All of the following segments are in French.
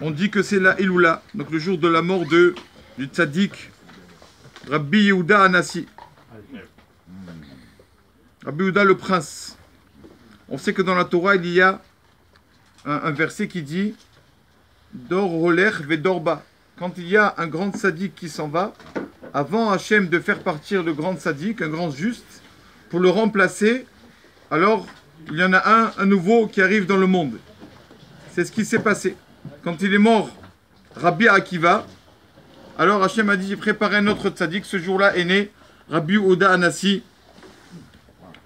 on dit que c'est la Iloula, donc le jour de la mort du tzaddik Rabbi Yehuda Anassi. Rabbi Yehuda le prince. On sait que dans la Torah, il y a un verset qui dit Dor roler vedorba. Quand il y a un grand tzaddik qui s'en va, avant Hachem de faire partir le grand tzaddik, un grand juste, pour le remplacer, alors il y en a un nouveau qui arrive dans le monde. C'est ce qui s'est passé. Quand il est mort, Rabbi Akiva, alors Hachem a dit j'ai préparé un autre tzaddik. Ce jour-là est né Rabbi Yehuda Anassi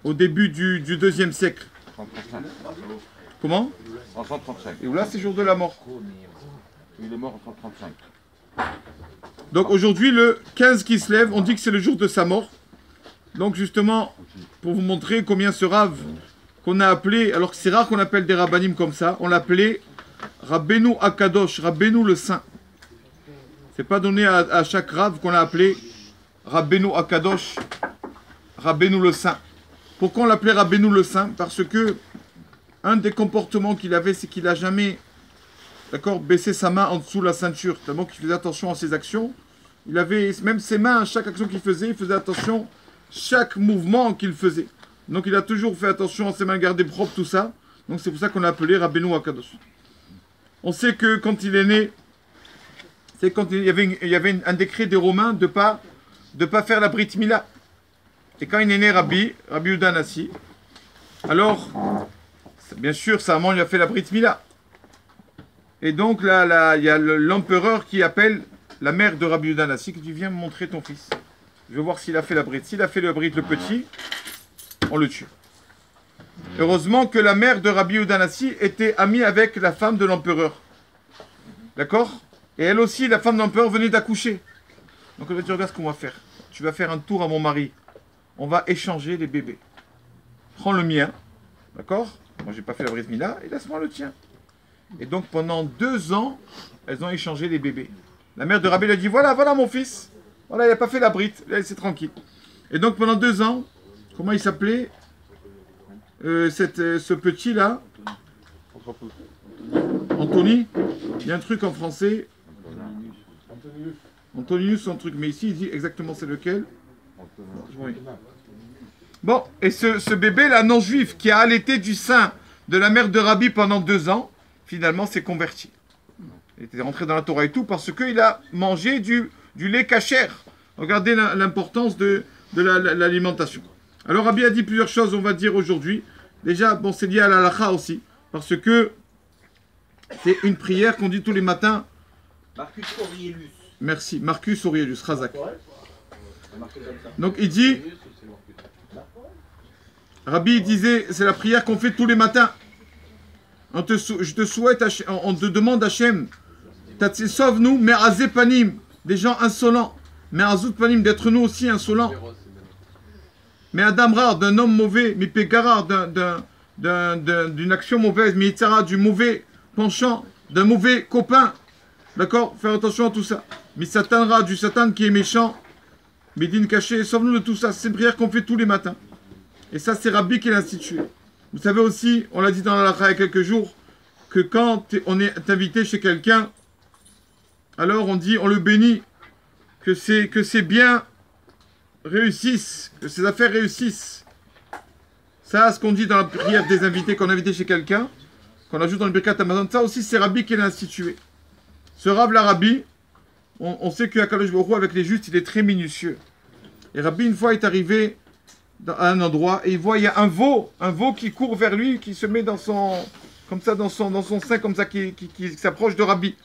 au début du 2e siècle. Comment? En 135. Et là, c'est jour de la mort. Il est mort en 135. Donc aujourd'hui, le 15 qui se lève, on dit que c'est le jour de sa mort. Donc justement, pour vous montrer combien ce rave qu'on a appelé, alors que c'est rare qu'on appelle des rabbanim comme ça, on l'appelait Rabbeinu Akadosh, Rabbeinu le Saint. C'est pas donné à chaque rave qu'on a appelé Rabbeinu Akadosh, Rabbeinu le Saint. Pourquoi on l'appelait Rabbeinu le Saint? Parce que un des comportements qu'il avait, c'est qu'il n'a jamais, d'accord, baissé sa main en dessous de la ceinture, tellement qu'il faisait attention à ses actions. Il avait même ses mains, à chaque action qu'il faisait, il faisait attention à chaque mouvement qu'il faisait. Donc il a toujours fait attention à ses mains, garder propres, tout ça. Donc c'est pour ça qu'on l'a appelé Rabbeinu Akadosh. On sait que quand il est né, c'est quand il y avait un décret des Romains de pas faire la Brit Mila. Et quand il est né Rabbi Yehuda Anassi, alors, bien sûr, sa maman lui a fait la Brit Mila. Et donc là, il y a l'empereur qui appelle la mère de Rabbi Yehuda Anassi, qui dit viens me montrer ton fils. Je veux voir s'il a fait la Brit. S'il a fait la Brit le petit, on le tue. Heureusement que la mère de Rabbi Yehuda Anassi était amie avec la femme de l'empereur. D'accord? Et elle aussi, la femme de l'empereur, venait d'accoucher. Donc elle va dire, regarde ce qu'on va faire. Tu vas faire un tour à mon mari. On va échanger les bébés. Prends le mien. D'accord? Moi, j'ai pas fait la Brit Mila. Et laisse-moi le tien. Et donc, pendant 2 ans, elles ont échangé les bébés. La mère de Rabbi lui a dit, voilà mon fils. Voilà, il n'a pas fait la Brit. Là, c'est tranquille. Et donc, pendant 2 ans, comment il s'appelait ce petit-là, Anthony, il y a un truc en français, Antonius, un truc, mais ici il dit exactement c'est lequel. Oui. Bon, et ce bébé-là, non-juif, qui a allaité du sein de la mère de Rabbi pendant 2 ans, finalement s'est converti. Il était rentré dans la Torah et tout, parce qu'il a mangé du lait kasher. Regardez l'importance de l'alimentation. Alors Rabbi a dit plusieurs choses, on va dire aujourd'hui. Déjà, bon, c'est lié à la halakha aussi, parce que c'est une prière qu'on dit tous les matins. Marcus Aurelius. Merci, Marcus Aurelius, Razak. Donc il dit, Rabbi disait, c'est la prière qu'on fait tous les matins. Je te souhaite, on te demande Hachem, sauve-nous, mais Panim, des gens insolents, mais Azout Panim, d'être nous aussi insolents. Mais Adam rare, d'un homme mauvais, mi pégarar, d'une action mauvaise, mi itzara, du mauvais penchant, d'un mauvais copain. D'accord? Faire attention à tout ça. Mi satanra, du satan qui est méchant, mi din caché, sauve-nous de tout ça. C'est une prière qu'on fait tous les matins. Et ça, c'est Rabbi qui l'a institué. Vous savez aussi, on l'a dit dans la halakha il y a quelques jours, que quand on est invité chez quelqu'un, alors on dit, on le bénit, que c'est bien réussissent, que ces affaires réussissent. Ça, ce qu'on dit dans la prière des invités, qu'on a invité chez quelqu'un, qu'on ajoute dans le Birkat Hamazon, ça aussi c'est Rabbi qui l'a institué. Ce Rav la Rabbi, on sait qu'Akadosh Baruch Hu, avec les justes, il est très minutieux. Et Rabbi, une fois, est arrivé à un endroit et il voit, il y a un veau qui court vers lui, qui se met dans son, comme ça, dans son sein, comme ça, qui s'approche de Rabbi.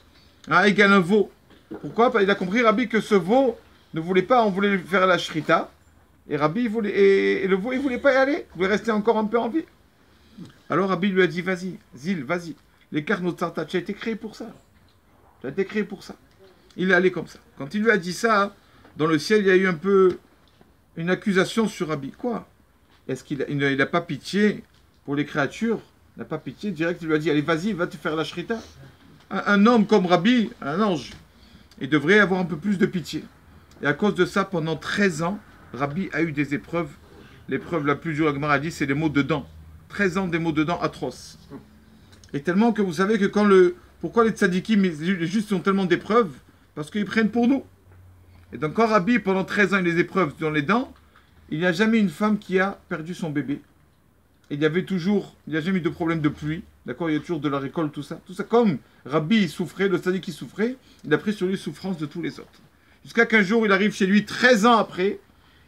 Hein, égal un veau. Pourquoi? Parce qu'il a compris, Rabbi, que ce veau ne voulait pas, on voulait faire la shrita, et Rabbi, et le veau, il voulait pas y aller, il voulait rester encore un peu en vie. Alors Rabbi lui a dit, vas-y, Zil, vas-y, les cartes Notsarta, tu as été créé pour ça. Tu as été créé pour ça. Il est allé comme ça. Quand il lui a dit ça, dans le ciel, il y a eu un peu une accusation sur Rabbi. Quoi? Est-ce qu'il n'a pas pitié pour les créatures? Il n'a pas pitié, direct, il lui a dit, allez, vas-y, va te faire la shrita. Un homme comme Rabbi, un ange, il devrait avoir un peu plus de pitié. Et à cause de ça, pendant 13 ans, Rabbi a eu des épreuves. L'épreuve la plus dure, la Gemara a dit, c'est les maux de dents. 13 ans des maux de dents atroces. Et tellement que vous savez que quand Pourquoi les tzadikim, les justes ont tellement d'épreuves? Parce qu'ils prennent pour nous. Et donc quand Rabbi, pendant 13 ans, il a des épreuves dans les dents, il n'y a jamais une femme qui a perdu son bébé. Et il n'y a jamais eu de problème de pluie. D'accord, il y a toujours de la récolte, tout ça. Tout ça, comme Rabbi il souffrait, le tzaddik qui souffrait, il a pris sur lui souffrance de tous les autres. Jusqu'à qu'un jour, il arrive chez lui 13 ans après,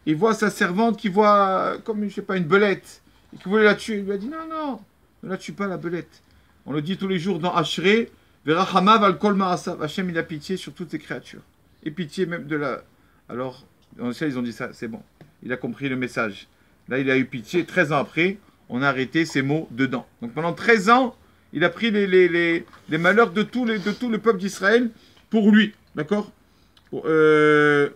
il voit sa servante qui voit, comme, je sais pas, une belette, et qui voulait la tuer. Il lui a dit, non, ne la tue pas, la belette. On le dit tous les jours dans Ashrei, Verachamav al kol ma'asav. Hachem, il a pitié sur toutes ses créatures. Et pitié même de la... Alors, dans le ciel, ils ont dit ça, c'est bon. Il a compris le message. Là, il a eu pitié. 13 ans après, on a arrêté ces mots dedans. Donc pendant 13 ans, il a pris les malheurs de tout le peuple d'Israël pour lui. D'accord? À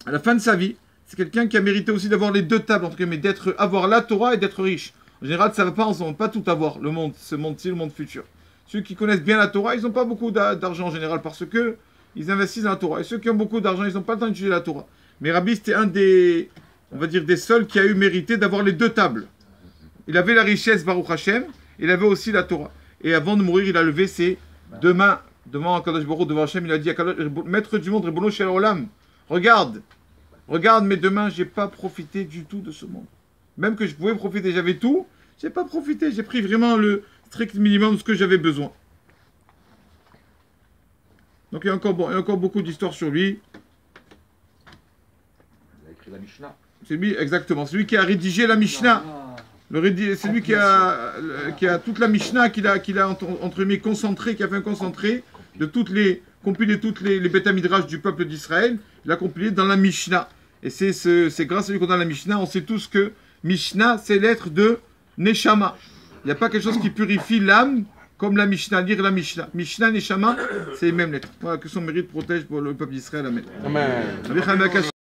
la fin de sa vie, c'est quelqu'un qui a mérité aussi d'avoir les deux tables, entre guillemets, avoir la Torah et d'être riche. En général, ça ne va pas ensemble, pas tout avoir, ce monde-ci, le monde futur. Ceux qui connaissent bien la Torah, ils n'ont pas beaucoup d'argent en général parce que ils investissent dans la Torah. Et ceux qui ont beaucoup d'argent, ils n'ont pas le temps d'étudier la Torah. Mais Rabbi, c'était un des, on va dire, des seuls qui a eu mérité d'avoir les deux tables. Il avait la richesse, Baruch Hashem, il avait aussi la Torah. Et avant de mourir, il a levé ses deux mains devant Akadosh Baruch Hu, devant Hashem. Il a dit à Maître du monde, Ribono Shel Olam, regarde mes deux mains, j'ai pas profité du tout de ce monde. Même que je pouvais profiter, j'avais tout, j'ai pas profité. J'ai pris vraiment le strict minimum de ce que j'avais besoin. Donc il y a encore beaucoup d'histoires sur lui. Il a écrit la Mishnah. C'est lui, exactement. C'est lui qui a rédigé la Mishnah. C'est lui qui a toute la Mishnah qu'il a entre guillemets concentré, qui a fait un concentré de compilé toutes les Beth Midrash du peuple d'Israël. Il a compilé dans la Mishnah. Et c'est grâce à lui qu'on a la Mishnah. On sait tous que Mishnah, c'est l'être de Neshama. Il n'y a pas quelque chose qui purifie l'âme comme la Mishnah, lire la Mishnah. Mishnah, Neshama, c'est les mêmes lettres. Voilà, que son mérite protège pour le peuple d'Israël. Amen. Amen.